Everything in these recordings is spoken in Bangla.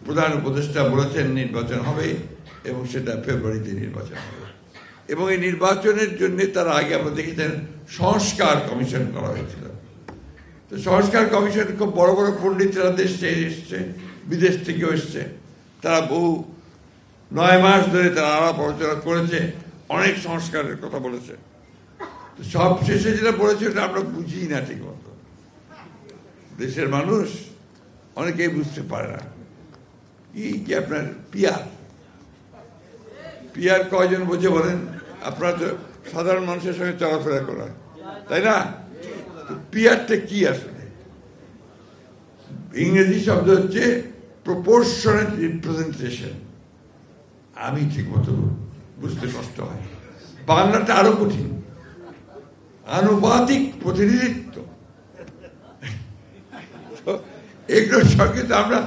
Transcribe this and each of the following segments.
প্রধান উপদেষ্টা বলেছেন নির্বাচন হবে এবং সেটা ফেব্রুয়ারিতে নির্বাচন হবে। এবং এই নির্বাচনের জন্য তার আগে আমরা দেখেছেন সংস্কার কমিশন করা হয়েছিল। তো সংস্কার কমিশন খুব বড় বড় পণ্ডিতরা দেশ থেকে এসছে, বিদেশ থেকেও এসছে, তারা বহু 9 মাস ধরে তারা আলাপ আলোচনা করেছে, অনেক সংস্কারের কথা বলেছে। তো সব শেষে যেটা বলেছে ওটা আমরা বুঝি না ঠিক মতো। দেশের মানুষ অনেকেই বুঝতে পারে না কি আপনার পিয়ার কয়জন বোঝে বলেন? আপনারা তো সাধারণ মানুষের সঙ্গে চলাফেরা করা, তাই না? পিয়ারটা কি আসলে? ইংরেজি শব্দ হচ্ছে প্রপোর্শনেট রিপ্রেজেন্টেশন। আমি ঠিক মতো বুঝতে কষ্ট হয়। বাংলাটা আরো কঠিন, আনুপাতিক প্রতিনিধিত্ব। এগুলোর সঙ্গে তো আমরা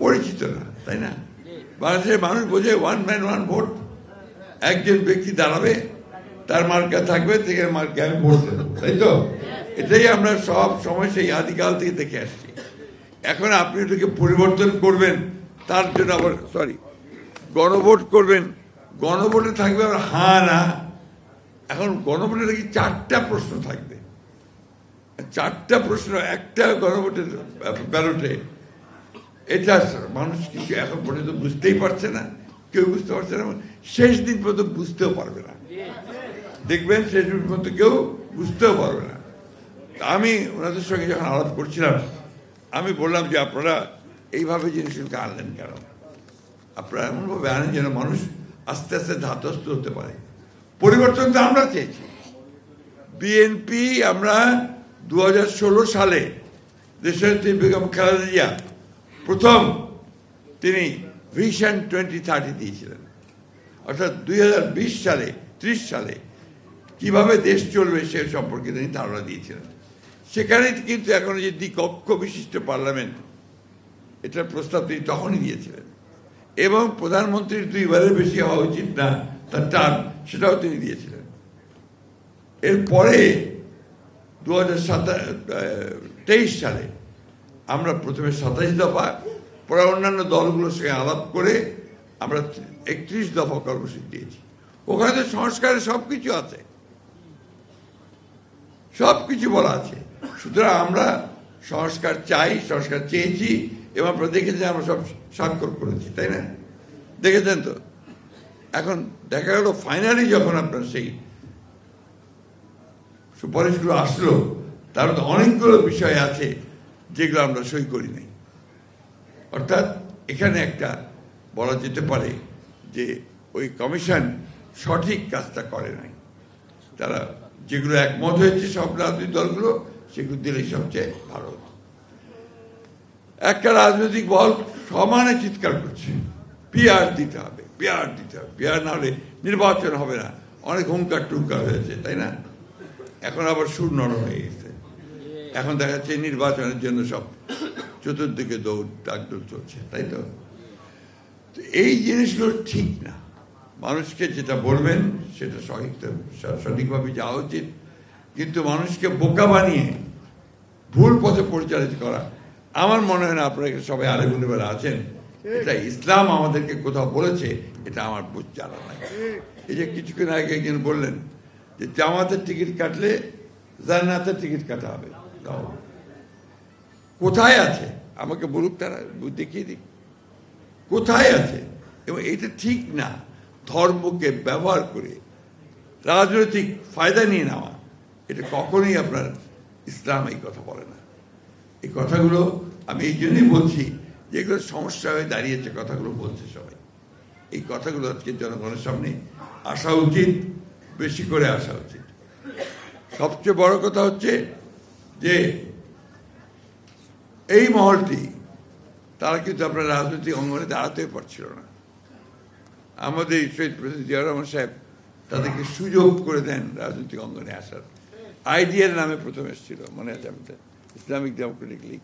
পরিচিত না, তাই না? বাংলাদেশের মানুষ বোঝে ওয়ান ম্যান ওয়ান ভোট। একজন ব্যক্তি দাঁড়াবে, তার মার্কা থাকবে, থেকে মার্কা আমি ভোট দেবো, তাই তো? এটাই আমরা সব সময় সেই আদিকাল থেকে দেখে আসছি। এখন আপনি এটাকে পরিবর্তন করবেন, তার জন্য আবার গণভোট করবেন। গণভোটে থাকবে আবার হ্যাঁ না। এখন গণভোটে নাকি 4টা প্রশ্ন থাকবে, 4টা প্রশ্ন একটা গণভোটের ব্যালটে। এটা মানুষ কিছু এখন পর্যন্ত বুঝতেই পারছে না, কেউ বুঝতে পারছে না, শেষ দিন পর্যন্ত বুঝতেও পারবে না। দেখবেন শেষ দিন পর্যন্ত কেউ বুঝতেও পারবে না। আমি ওনাদের সঙ্গে যখন আলাপ করছিলাম, আমি বললাম যে আপনারা এইভাবে জিনিসগুলোকে আনলেন কেন? আপনারা এমনভাবে আনেন যেন মানুষ আস্তে আস্তে ধাতস্থ হতে পারে। পরিবর্তন তো আমরা চেয়েছি। বিএনপি আমরা 2016 সালে দেশের বেগম খালেদা জিয়া প্রথম তিনি ভিশন 2030 দিয়েছিলেন, অর্থাৎ 2020 সালে 30 সালে কিভাবে দেশ চলবে সে সম্পর্কে তিনি ধারণা দিয়েছিলেন। সেখানে কিন্তু এখন যে দ্বিকক্ষ বিশিষ্ট পার্লামেন্ট, এটার প্রস্তাব তিনি তখনই দিয়েছিলেন। এবং প্রধানমন্ত্রীর 2 বারের বেশি হওয়া উচিত না তার টার্ম, সেটাও তিনি দিয়েছিলেন। এরপরে 2023 সালে আমরা প্রথমে 27 দফা, পরে অন্যান্য দলগুলোর সঙ্গে আলাপ করে আমরা 31 দফা কর্মসূচি দিয়েছি। ওখানে তো সংস্কারের সবকিছু আছে, সবকিছু বলা আছে। সুতরাং আমরা সংস্কার চাই, সংস্কার চেয়েছি, এবং আপনারা দেখেছেন আমরা সব স্বাক্ষর করেছি, তাই না? দেখেছেন তো। এখন দেখা গেল ফাইনালি যখন আপনার সেই সুপারিশগুলো আসলো, তার মধ্যে অনেকগুলো বিষয় আছে যেগুলো আমরা সই করি নাই। অর্থাৎ এখানে একটা বলা যেতে পারে যে ওই কমিশন সঠিক কাজটা করে নাই। তারা যেগুলো একমত হয়েছে সব রাজনৈতিক দলগুলো, সেগুলো দিলেই সবচেয়ে ভালো হতো। একটা রাজনৈতিক দল সমানে চিৎকার করছে পিআর দিতে হবে, পিআর দিতে হবে, পিআর না হলে নির্বাচন হবে না। অনেক হুঙ্কার টুঙ্কার হয়েছে, তাই না? এখন আবার সুর নরম হয়ে গেছে। এখন দেখা যাচ্ছে নির্বাচনের জন্য সব চতুর্দিকে দৌড় ডাকদৌড় চলছে, তাই তো? এই জিনিসগুলো ঠিক না। মানুষকে যেটা বলবেন সেটা সঠিকভাবে যাওয়া উচিত, কিন্তু মানুষকে বোকা বানিয়ে ভুল পথে পরিচালিত করা আমার মনে হয় না। আপনারা সবাই আলেমুলেমারা আছেন, এটা ইসলাম আমাদেরকে কোথাও বলেছে, এটা আমার বুঝ জানা নাই। এই যে কিছুক্ষণ আগে একজন বললেন যে জামাতের টিকিট কাটলে জান্নাতের টিকিট কাটা হবে, কোথায় আছে আমাকে বলুক, তারা দেখিয়ে দিক কোথায় আছে। এবং এটা ঠিক না, ধর্মকে ব্যবহার করে রাজনৈতিক ফায়দা নিয়ে নেওয়া, এটা কখনোই আপনার ইসলাম এই কথা বলে না। এই কথাগুলো আমি এই জন্যই বলছি যে এগুলো সমস্যা হয়ে দাঁড়িয়েছে, কথাগুলো বলছে সবাই। এই কথাগুলো আজকে জনগণের সামনে আসা উচিত, বেশি করে আসা উচিত। সবচেয়ে বড় কথা হচ্ছে যে এই মহলটি তারা কিন্তু আপনার রাজনৈতিক অঙ্গনে দাঁড়াতেই পারছিল না। আমাদের শহীদ প্রেসিডেন্ট জিয়াউর রহমান সাহেব তাদেরকে সুযোগ করে দেন রাজনৈতিক অঙ্গনে আসার। আইডিয়ার নামে প্রথম এসেছিল, মনে আছে আমাদের, ইসলামিক ডেমোক্রেটিক লীগ।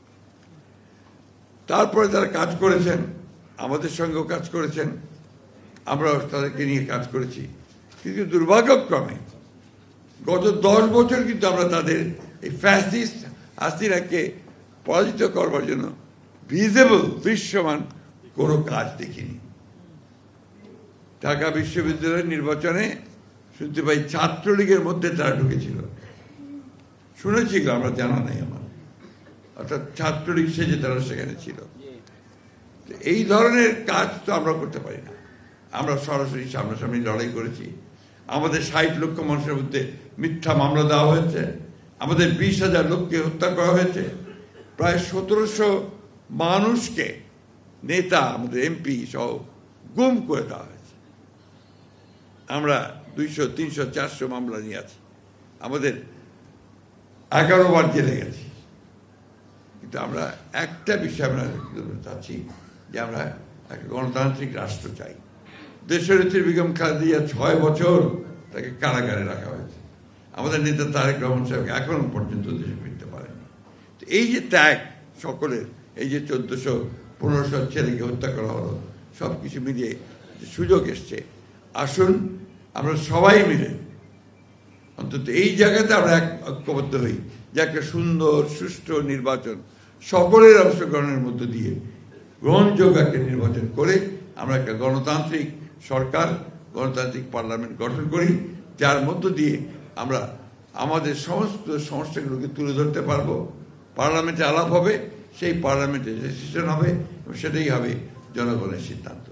তারপরে তারা কাজ করেছেন, আমাদের সঙ্গেও কাজ করেছেন, আমরাও তাদেরকে নিয়ে কাজ করেছি। কিন্তু দুর্ভাগ্যক্রমে গত 10 বছর কিন্তু আমরা তাদের এই ফ্যাসিস্ট হাসিনাকে পরাজিত করবার জন্য ভিজিবল দৃশ্যমান কোনো কাজ দেখিনি। ঢাকা বিশ্ববিদ্যালয়ের নির্বাচনে শুনতে পাই ছাত্রলীগের মধ্যে তারা ঢুকেছিল, শুনেছি, আমরা জানা নেই আমার, অর্থাৎ ছাত্রলীগ সেজে তারা সেখানে ছিল। এই ধরনের কাজ তো আমরা করতে পারি না। আমরা সরাসরি সামনাসামনি লড়াই করেছি। আমাদের 60 লক্ষ মানুষের মধ্যে মিথ্যা মামলা দেওয়া হয়েছে, আমাদের 20,000 লোককে হত্যা করা হয়েছে, প্রায় 1700 মানুষকে, নেতা, আমাদের এমপি সহ গুম করে দেওয়া হয়েছে। আমরা 200, 300, 400 মামলা নিয়ে আছি, আমাদের 11 বার জেলে গেছি। কিন্তু আমরা একটা বিষয় আমরা চাচ্ছি যে আমরা একটা গণতান্ত্রিক রাষ্ট্র চাই। দেশনেত্রী বেগম খালেদা 6 বছর তাকে কারাগারে রাখা হয়েছে। আমাদের নেতা তারেক রহমান সাহেব এখনো পর্যন্ত দেশে ফিরতে পারেনি। তো এই যে ত্যাগ সকলের, এই যে 1400-1500 ছেলেকে হত্যা করা হলো, সব কিছু মিলিয়ে সুযোগ এসছে, আসুন আমরা সবাই মিলে অন্তত এই জায়গাতে আমরা ঐক্যবদ্ধ হই যে একটা সুন্দর সুষ্ঠু নির্বাচন সকলের অংশগ্রহণের মধ্য দিয়ে গ্রহণযোগ্য একটা নির্বাচন করে আমরা একটা গণতান্ত্রিক সরকার, গণতান্ত্রিক পার্লামেন্ট গঠন করি, যার মধ্য দিয়ে আমরা আমাদের সমস্ত সমস্যাগুলোকে তুলে ধরতে পারবো। পার্লামেন্টে আলাপ হবে, সেই পার্লামেন্টে ডিসিশন হবে এবং সেটাই হবে জনগণের সিদ্ধান্ত।